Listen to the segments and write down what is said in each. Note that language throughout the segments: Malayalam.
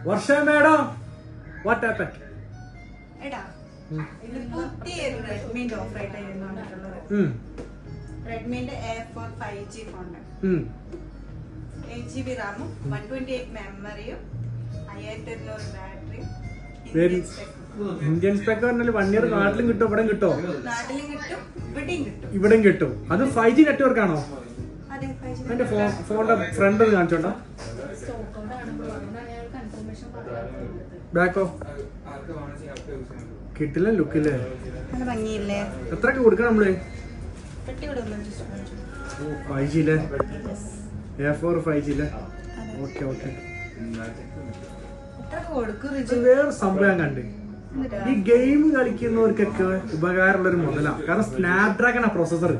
Varsha madam what happen? എടാ ഇത് പുതിയൊരു റെഡ്മിന്റെ ഓഫർ ആയിട്ടായിരുന്നു വന്നിട്ടുള്ളത്. റെഡ്മിന്റെ A4 5G ഫോൺ, 8GB റാമും 128 മെമ്മറിയും 5200 ബാറ്ററിയും. ഇന്ത്യൻ സ്പെക്ക് പറഞ്ഞാൽ 1 ഇയർ നാട്ടിലും കിട്ടും ഇവിടെയും കിട്ടോ? നാട്ടിലും കിട്ടും ഇവിടെയും കിട്ടും. ഇവിടെയും കിട്ടും. അത് 5G നെറ്റ്വർക്ക് ആണോ? എന്റെ ഫോണിന്റെ ഫ്രണ്ട് കാണിച്ചോട്ടോ. ബാക്കോ കിട്ടില്ല ലുക്കില്ലേ? ഭംഗിയില്ലേ? എത്രയൊക്കെ കൊടുക്കണം നമ്മള്? 5G ല്ലേ? A4 5G ല്ലേ? Okay okay. വേറെ സംഭവം കണ്ട് ഈ ഗെയിം കളിക്കുന്നവർക്കൊക്കെ ഉപകാരമുള്ള ഒരു മുതലാണ്. കാരണം സ്നാപ്ഡ്രാഗൺ ആ പ്രോസസർ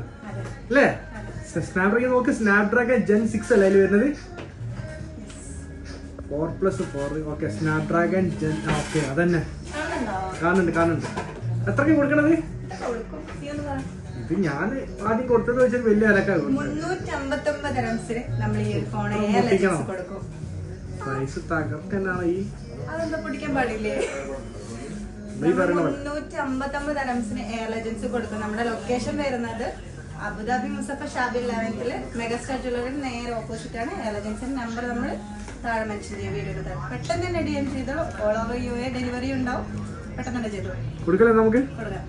അല്ലേ? സ്നാപ്ഡ്രാഗൺ നോക്ക്, സ്നാപ്ഡ്രാഗൺ Gen 6 അല്ലേ അതിൽ വരുന്നത്? 4+4. Okay, Snapdragon Gen. ഓക്കെ അതന്നെ കാണുന്നുണ്ട്. എത്രയ്ക്ക് കൊടുക്കണത്? ഇത് ഞാൻ ആദ്യം കൊടുത്തത് വെച്ചാൽ വലിയ അലക്കാകും. 359 പ്രൈസ് തകർക്കാനാണ് ഈ. അതെന്താ പിടിക്കാൻ പാടില്ലേ? 359 എയർ ലെജൻസ് കൊടുക്കും. നമ്മുടെ ലൊക്കേഷൻ വരുന്നത് Abu Dhabi മുസഫ Shabi 11th megastar jewellery നേരെ ഓപ്പോസിറ്റ് ആണ്. എയർ ലെജൻസിന്റെ നമ്പർ നമ്മൾ താഴെ മെൻഷൻ ചെയ്യും വീഡിയോ താഴെ. പെട്ടെന്ന് തന്നെ DM ചെയ്തോളൂ. ഓൾ ഓവർ UAE ഡെലിവറി ഉണ്ടാവും. പെട്ടെന്ന് തന്നെ ചെയ്തോളൂ. കൊടുക്കല്ലേ നമുക്ക്? കൊടുക്കാം.